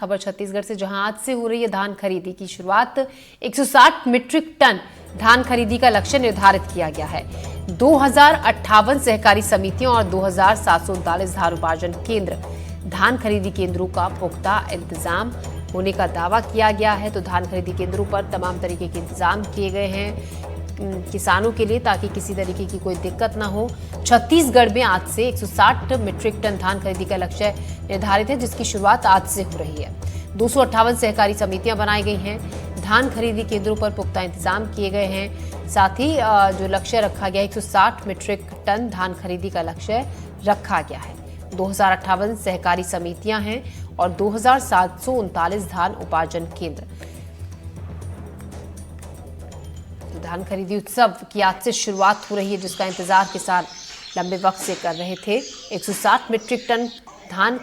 खबर छत्तीसगढ़ से, जहां आज से हो रही है धान खरीदी की शुरुआत। 160 मीट्रिक टन धान खरीदी का लक्ष्य निर्धारित किया गया है। 2058 सहकारी समितियों और 2739 धान उपार्जन केंद्र धान खरीदी केंद्रों का पुख्ता इंतजाम होने का दावा किया गया है। तो धान खरीदी केंद्रों पर तमाम तरीके के इंतजाम किए गए हैं किसानों के लिए, ताकि किसी तरीके की कोई दिक्कत ना हो। छत्तीसगढ़ में आज से 160 मीट्रिक टन धान खरीदी का लक्ष्य निर्धारित है, जिसकी शुरुआत आज से हो रही है। 258 सहकारी समितियां बनाई गई हैं। धान खरीदी केंद्रों पर पुख्ता इंतजाम किए गए हैं। साथ ही जो लक्ष्य रखा गया है, 160 मीट्रिक टन धान खरीदी का लक्ष्य रखा गया है। 2058 सहकारी समितियां हैं और 2739 धान उपार्जन केंद्र। धान खरीदी उत्सव की आज से शुरुआत हो रही है, जिसका इंतजार किसान लंबे वक्त से कर रहे थे। 160 मीट्रिक टन धान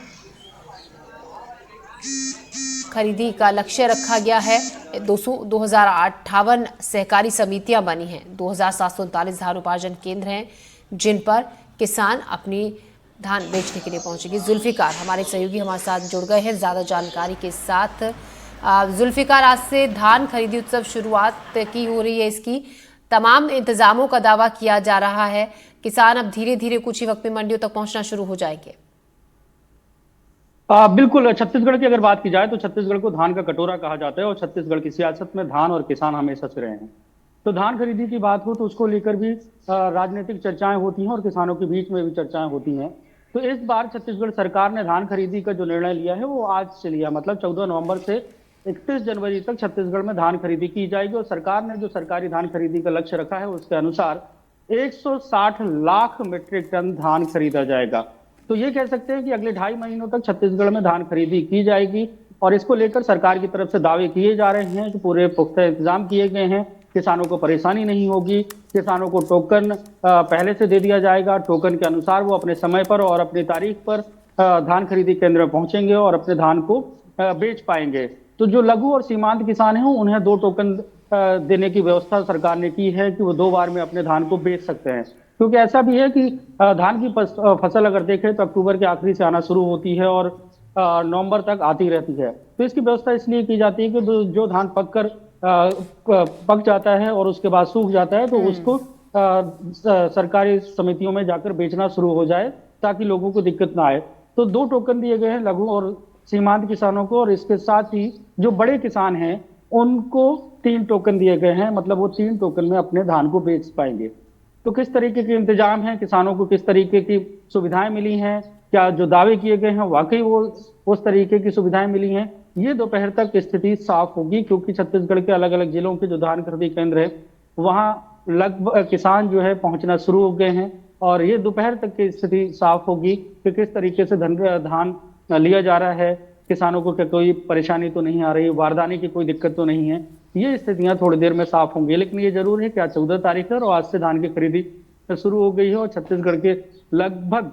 खरीदी का लक्ष्य रखा गया है। 2058 सहकारी समितियां बनी हैं। 2739 धान उपार्जन केंद्र हैं, जिन पर किसान अपनी धान बेचने के लिए पहुंचेगी। जुल्फिकार हमारे सहयोगी हमारे साथ जुड़ गए हैं ज्यादा जानकारी के साथ। जुल्फिकार, आज से धान खरीदी उत्सव शुरुआत की हो रही है। इसकी तमाम इंतजामों का दावा किया जा रहा है। किसान अब धीरे धीरे कुछ ही वक्त में मंडियों तक पहुंचना शुरू हो जाएंगे। बिल्कुल, छत्तीसगढ़ की अगर बात की जाए तो छत्तीसगढ़ को धान का कटोरा कहा जाता है और छत्तीसगढ़ की सियासत में धान और किसान हमेशा से रहे हैं। तो धान खरीदी की बात हो तो उसको लेकर भी राजनीतिक चर्चाएं होती हैं और किसानों के बीच में भी चर्चाएं होती हैं। तो इस बार छत्तीसगढ़ सरकार ने धान खरीदी का जो निर्णय लिया है वो आज से लिया, मतलब 14 नवंबर से 31 जनवरी तक छत्तीसगढ़ में धान खरीदी की जाएगी। और सरकार ने जो सरकारी धान खरीदी का लक्ष्य रखा है उसके अनुसार 160 लाख मीट्रिक टन धान खरीदा जाएगा। तो ये कह सकते हैं कि अगले 2.5 महीनों तक छत्तीसगढ़ में धान खरीदी की जाएगी और इसको लेकर सरकार की तरफ से दावे किए जा रहे हैं कि पूरे पुख्ता इंतजाम किए गए हैं, किसानों को परेशानी नहीं होगी, किसानों को टोकन पहले से दे दिया जाएगा। टोकन के अनुसार वो अपने समय पर और अपनी तारीख पर धान खरीदी केंद्र में पहुंचेंगे और अपने धान को बेच पाएंगे। तो जो लघु और सीमांत किसान हैं उन्हें 2 टोकन देने की व्यवस्था सरकार ने की है कि वो 2 बार में अपने धान को बेच सकते हैं। क्योंकि ऐसा भी है कि धान की फसल अगर देखें तो अक्टूबर के आखिरी से आना शुरू होती है और नवंबर तक आती रहती है। तो इसकी व्यवस्था इसलिए की जाती है कि जो धान पक जाता है और उसके बाद सूख जाता है तो उसको सरकारी समितियों में जाकर बेचना शुरू हो जाए ताकि लोगों को दिक्कत ना आए। तो 2 टोकन दिए गए हैं लघु और सीमांत किसानों को, और इसके साथ ही जो बड़े किसान हैं उनको 3 टोकन दिए गए हैं, मतलब वो 3 टोकन में अपने धान को बेच पाएंगे। तो किस तरीके के इंतजाम हैं, किसानों को किस तरीके की सुविधाएं मिली हैं, क्या जो दावे किए गए हैं वाकई वो उस तरीके की सुविधाएं मिली हैं, ये दोपहर तक स्थिति साफ होगी। क्योंकि छत्तीसगढ़ के अलग अलग जिलों के जो धान खरीदी केंद्र है वहां लगभग किसान जो है पहुंचना शुरू हो गए हैं और ये दोपहर तक की स्थिति साफ होगी कि किस तरीके से धान लिया जा रहा है, किसानों को क्या कोई परेशानी तो नहीं आ रही, बारदाने की कोई दिक्कत तो नहीं है। ये स्थितियां थोड़ी देर में साफ होंगी। लेकिन ये जरूर है कि आज 14 तारीख है और आज से धान की खरीदी शुरू हो गई है और छत्तीसगढ़ के लगभग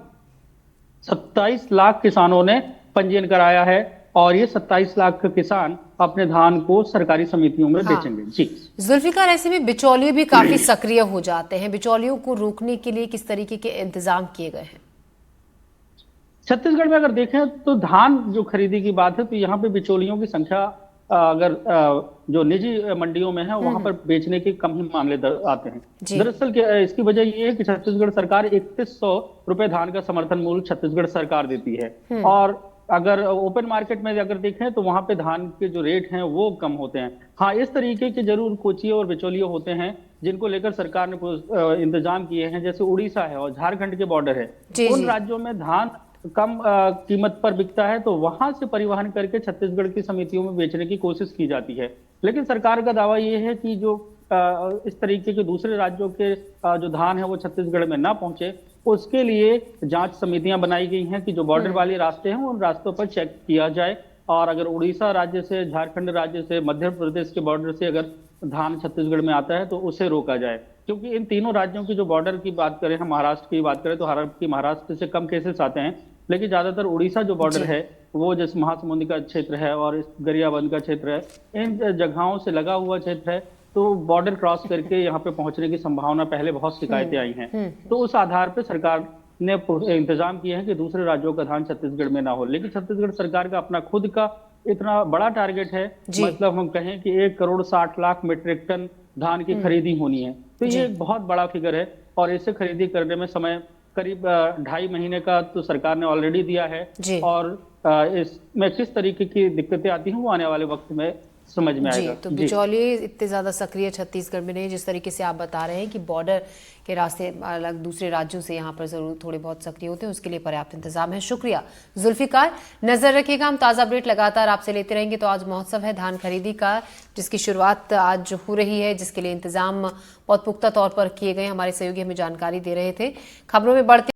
27 लाख किसानों ने पंजीयन कराया है और ये 27 लाख किसान अपने धान को सरकारी समितियों में बेचेंगे। जी जुल्फिकार, ऐसे में बिचौलिए भी काफी सक्रिय हो जाते हैं। बिचौलियों को रोकने के लिए किस तरीके के इंतजाम किए गए हैं? छत्तीसगढ़ में अगर देखें तो धान जो खरीदी की बात है तो यहाँ पे बिचौलियों की संख्या अगर जो निजी मंडियों में है वहां पर बेचने के कम ही मामले आते हैं। दरअसल इसकी वजह ये है कि छत्तीसगढ़ सरकार 3100 रुपए धान का समर्थन मूल्य छत्तीसगढ़ सरकार देती है और अगर ओपन मार्केट में अगर देखें तो वहां पे धान के जो रेट हैं वो कम होते हैं। हाँ, इस तरीके के जरूर कोचिए और बिचौलिए होते हैं जिनको लेकर सरकार ने इंतजाम किए हैं। जैसे उड़ीसा है और झारखंड के बॉर्डर है, उन राज्यों में धान कम कीमत पर बिकता है तो वहां से परिवहन करके छत्तीसगढ़ की समितियों में बेचने की कोशिश की जाती है। लेकिन सरकार का दावा ये है कि जो इस तरीके के दूसरे राज्यों के जो धान है वो छत्तीसगढ़ में ना पहुंचे, उसके लिए जांच समितियां बनाई गई हैं कि जो बॉर्डर वाले रास्ते हैं उन रास्तों पर चेक किया जाए और अगर उड़ीसा राज्य से, झारखंड राज्य से, मध्य प्रदेश के बॉर्डर से अगर धान छत्तीसगढ़ में आता है तो उसे रोका जाए। क्योंकि इन तीनों राज्यों की जो बॉर्डर की बात करें, हम महाराष्ट्र की बात करें तो महाराष्ट्र से कम केसेस आते हैं, लेकिन ज्यादातर उड़ीसा जो बॉर्डर है वो जैसे महासमुंद का क्षेत्र है और गरियाबंद का क्षेत्र है, इन जगहों से लगा हुआ क्षेत्र है। तो बॉर्डर क्रॉस करके यहाँ पे पहुंचने की संभावना पहले बहुत शिकायतें आई हैं। तो उस आधार पर सरकार ने इंतजाम किए हैं कि दूसरे राज्यों का धान छत्तीसगढ़ में ना हो। लेकिन छत्तीसगढ़ सरकार का अपना खुद का इतना बड़ा टारगेट है, जी। मतलब हम कहें कि 1,60,00,000 मीट्रिक टन धान की खरीदी होनी है, तो जी। ये एक बहुत बड़ा फिगर है। और इसे खरीदी करने में समय करीब 2.5 महीने का तो सरकार ने ऑलरेडी दिया है। जी। और इसमें किस तरीके की दिक्कतें आती हैं वो आने वाले वक्त में समझ में जी, आएगा। तो जी। बिचौलिए इतने ज़्यादा सक्रिय छत्तीसगढ़ में नहीं, जिस तरीके से आप बता रहे हैं कि बॉर्डर के रास्ते अलग दूसरे राज्यों से यहाँ पर ज़रूर थोड़े बहुत सक्रिय होते हैं, उसके लिए पर्याप्त इंतजाम है। शुक्रिया जुल्फिकार। नज़र रखिएगा, हम ताज़ा अपडेट लगातार आपसे लेते रहेंगे। तो आज महोत्सव है धान खरीदी का, जिसकी शुरुआत आज हो रही है, जिसके लिए इंतजाम बहुत पुख्ता तौर पर किए गए। हमारे सहयोगी हमें जानकारी दे रहे थे। खबरों में बढ़ते